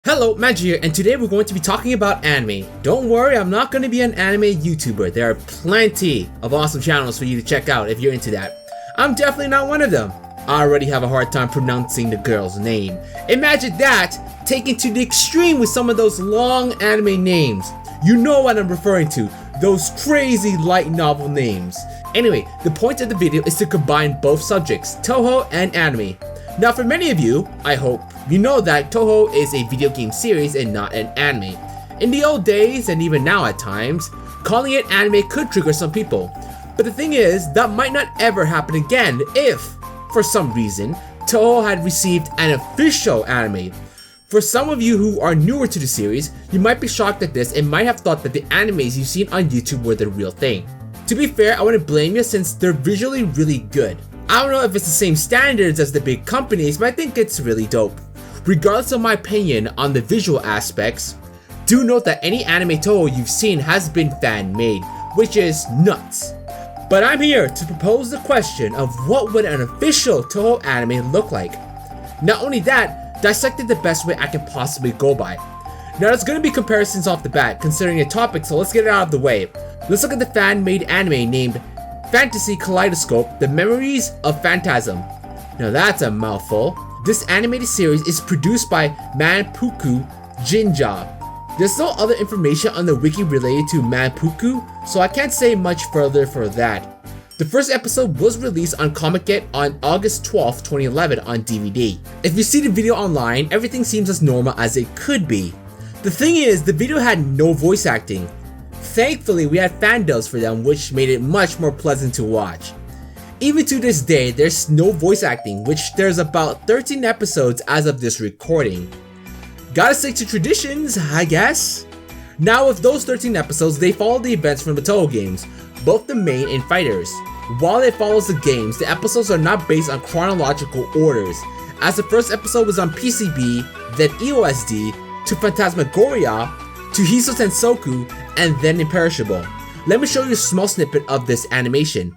Hello, Magi here, and today we're going to be talking about anime. Don't worry, I'm not going to be an anime YouTuber. There are plenty of awesome channels for you to check out if you're into that. I'm definitely not one of them. I already have a hard time pronouncing the girl's name. Imagine that taken to the extreme with some of those long anime names. You know what I'm referring to, those crazy light novel names. Anyway, the point of the video is to combine both subjects, Touhou and anime. Now for many of you, I hope, you know that Touhou is a video game series and not an anime. In the old days, and even now at times, calling it anime could trigger some people. But the thing is, that might not ever happen again if, for some reason, Touhou had received an official anime. For some of you who are newer to the series, you might be shocked at this and might have thought that the animes you've seen on YouTube were the real thing. To be fair, I wouldn't blame you since they're visually really good. I don't know if it's the same standards as the big companies, but I think it's really dope. Regardless of my opinion on the visual aspects, do note that any anime Touhou you've seen has been fan-made, which is nuts. But I'm here to propose the question of what would an official Touhou anime look like. Not only that, dissect it the best way I can possibly go by. Now there's going to be comparisons off the bat considering the topic, so let's get it out of the way. Let's look at the fan-made anime named Fantasy Kaleidoscope: The Memories of Phantasm. Now that's a mouthful. This animated series is produced by Manpuku Jinja. There's no other information on the wiki related to Manpuku, so I can't say much further for that. The first episode was released on Comic-Get on August 12, 2011 on DVD. If you see the video online, everything seems as normal as it could be. The thing is, the video had no voice acting. Thankfully, we had fan dubs for them, which made it much more pleasant to watch. Even to this day, there's no voice acting, which there's about 13 episodes as of this recording. Gotta stick to traditions, I guess. Now with those 13 episodes, they follow the events from the Touhou games, both the main and fighters. While it follows the games, the episodes are not based on chronological orders, as the first episode was on PCB, then EOSD, to Phantasmagoria, to Hiso Tensoku, and then Imperishable. Let me show you a small snippet of this animation.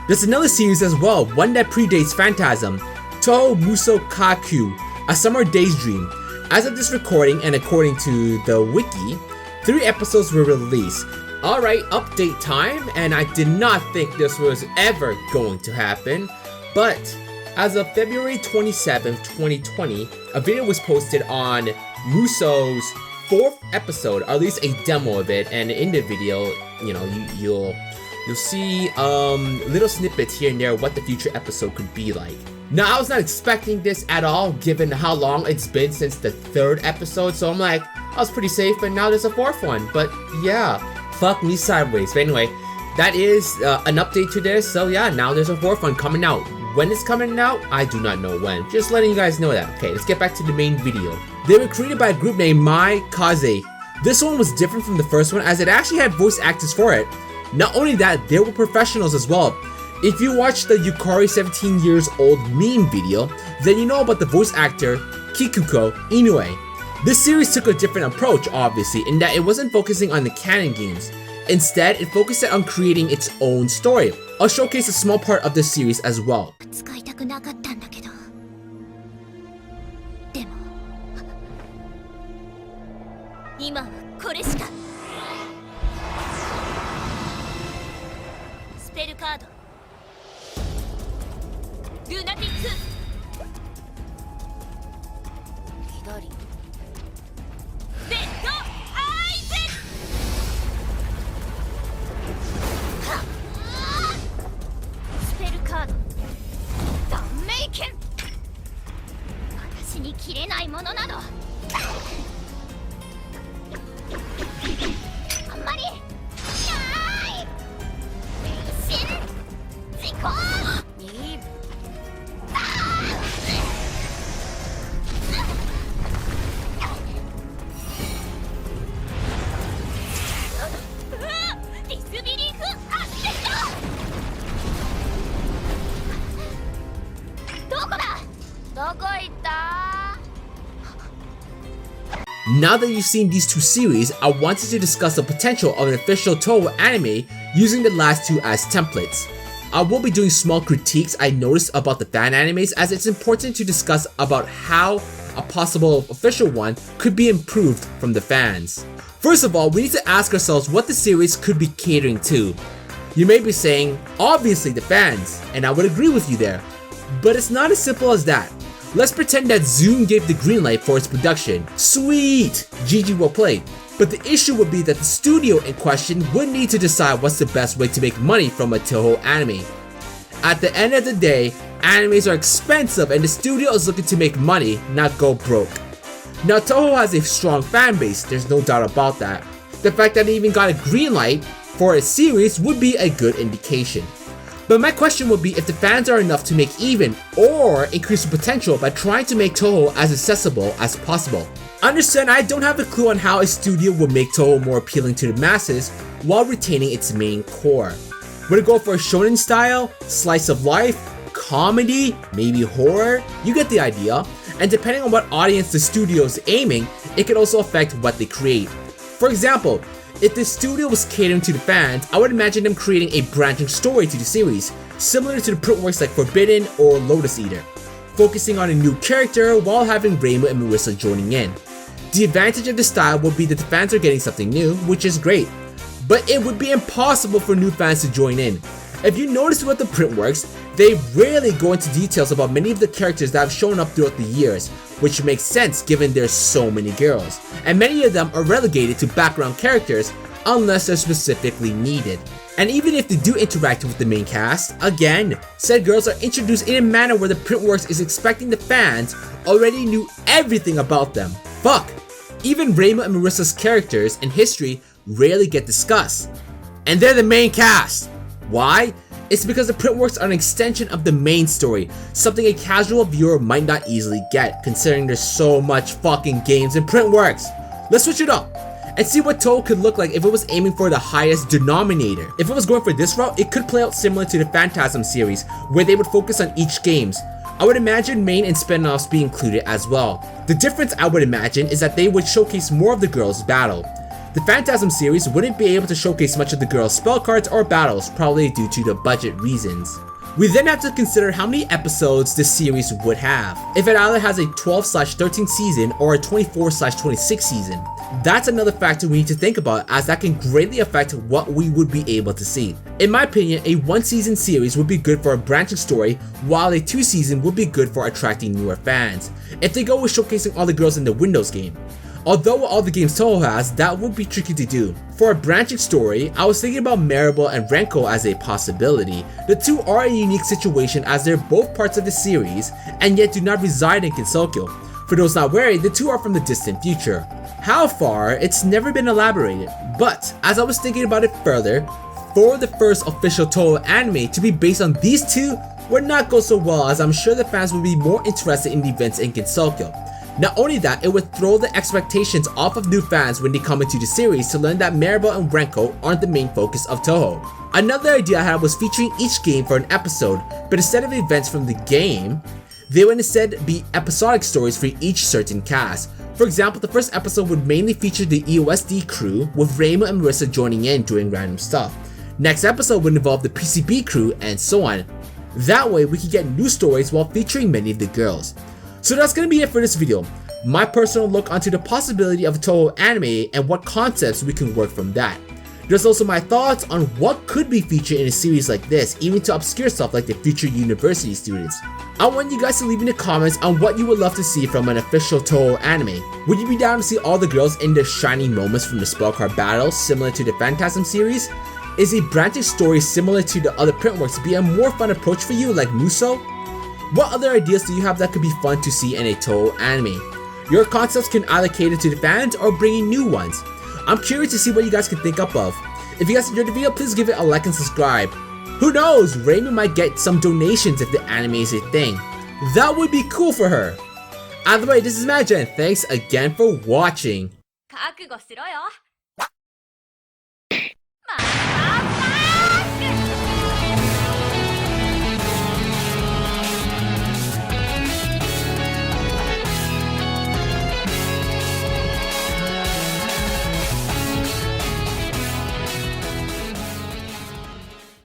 There's another series as well, one that predates Phantasm, Touhou Muso Kaku, A Summer Day's Dream. As of this recording, and according to the wiki, 3 episodes were released. Alright, update time, and I did not think this was ever going to happen, but as of February 27th, 2020, a video was posted on Muso's 4th episode, or at least a demo of it, and in the video, you know, you'll see little snippets here and there what the future episode could be like. Now, I was not expecting this at all, given how long it's been since the 3rd episode, so I'm like, I was pretty safe, and now there's a 4th one. But yeah, fuck me sideways. But anyway, that is an update to this, so yeah, now there's a 4th one coming out. When it's coming out, I do not know when. Just letting you guys know that. Okay, let's get back to the main video. They were created by a group named Magi. This one was different from the first one, as it actually had voice actors for it. Not only that, they were professionals as well. If you watch the Yukari 17 years old meme video, then you know about the voice actor Kikuko Inoue. This series took a different approach, obviously, in that it wasn't focusing on the canon games. Instead, it focused on creating its own story. I'll showcase a small part of this series as well. 今はこれしかペルカードルナティック左レッドアイズスペルカード断命剣私に切れないものなどあんまりない変身時効にディスビリーフアスペクトどこだどこ行った Now that you've seen these two series, I wanted to discuss the potential of an official Touhou anime using the last two as templates. I will be doing small critiques I noticed about the fan animes, as it's important to discuss about how a possible official one could be improved from the fans. First of all, we need to ask ourselves what the series could be catering to. You may be saying, obviously the fans, and I would agree with you there. But it's not as simple as that. Let's pretend that Zoom gave the green light for its production. Sweet! GG will play. But the issue would be that the studio in question would need to decide what's the best way to make money from a Touhou anime. At the end of the day, animes are expensive and the studio is looking to make money, not go broke. Now Touhou has a strong fan base, there's no doubt about that. The fact that it even got a green light for a series would be a good indication. But my question would be if the fans are enough to make even or increase the potential by trying to make Touhou as accessible as possible. Understand, I don't have a clue on how a studio would make Touhou more appealing to the masses while retaining its main core. Would it go for a shonen style, slice of life, comedy, maybe horror? You get the idea. And depending on what audience the studio is aiming, it could also affect what they create. For example, if the studio was catering to the fans, I would imagine them creating a branching story to the series, similar to the print works like Forbidden or Lotus Eater, focusing on a new character while having Reimu and Marissa joining in. The advantage of this style would be that the fans are getting something new, which is great, but it would be impossible for new fans to join in. If you notice throughout the print works, they rarely go into details about many of the characters that have shown up throughout the years, which makes sense given there's so many girls, and many of them are relegated to background characters unless they're specifically needed. And even if they do interact with the main cast, again, said girls are introduced in a manner where the printworks is expecting the fans already knew everything about them. Fuck! Even Reimu and Marissa's characters and history rarely get discussed. And they're the main cast! Why? It's because the printworks are an extension of the main story, something a casual viewer might not easily get, considering there's so much fucking games and printworks. Let's switch it up and see what Touhou could look like if it was aiming for the highest denominator. If it was going for this route, it could play out similar to the Phantasm series, where they would focus on each games. I would imagine main and spin-offs be included as well. The difference I would imagine is that they would showcase more of the girls' battle. The Phantasm series wouldn't be able to showcase much of the girls' spell cards or battles, probably due to the budget reasons. We then have to consider how many episodes this series would have. If it either has a 12/13 season or a 24/26 season. That's another factor we need to think about, as that can greatly affect what we would be able to see. In my opinion, a 1-season series would be good for a branching story, while a 2-season would be good for attracting newer fans, if they go with showcasing all the girls in the Windows game. Although all the games Touhou has, that would be tricky to do. For a branching story, I was thinking about Maribel and Renko as a possibility. The two are a unique situation as they're both parts of the series, and yet do not reside in Kinsokyo. For those not wary, the two are from the distant future. How far, it's never been elaborated, but as I was thinking about it further, for the first official Touhou anime to be based on these two would not go so well, as I'm sure the fans would be more interested in the events in Kinsokyo. Not only that, it would throw the expectations off of new fans when they come into the series to learn that Maribel and Renko aren't the main focus of Touhou. Another idea I had was featuring each game for an episode, but instead of events from the game, they would instead be episodic stories for each certain cast. For example, the first episode would mainly feature the EOSD crew, with Reimu and Marissa joining in doing random stuff. Next episode would involve the PCB crew, and so on. That way we could get new stories while featuring many of the girls. So that's gonna be it for this video. My personal look onto the possibility of a Touhou anime and what concepts we can work from that. There's also my thoughts on what could be featured in a series like this, even to obscure stuff like the future university students. I want you guys to leave in the comments on what you would love to see from an official Touhou anime. Would you be down to see all the girls in their shining moments from the spell card battles, similar to the Phantasm series? Is a branching story similar to the other print works be a more fun approach for you, like Muso? What other ideas do you have that could be fun to see in a Touhou anime? Your concepts can either cater to the fans or bring in new ones. I'm curious to see what you guys can think up of. If you guys enjoyed the video, please give it a like and subscribe. Who knows, Raymond might get some donations if the anime is a thing. That would be cool for her. Either way, this is Magi, and thanks again for watching. 覚悟しろよ。また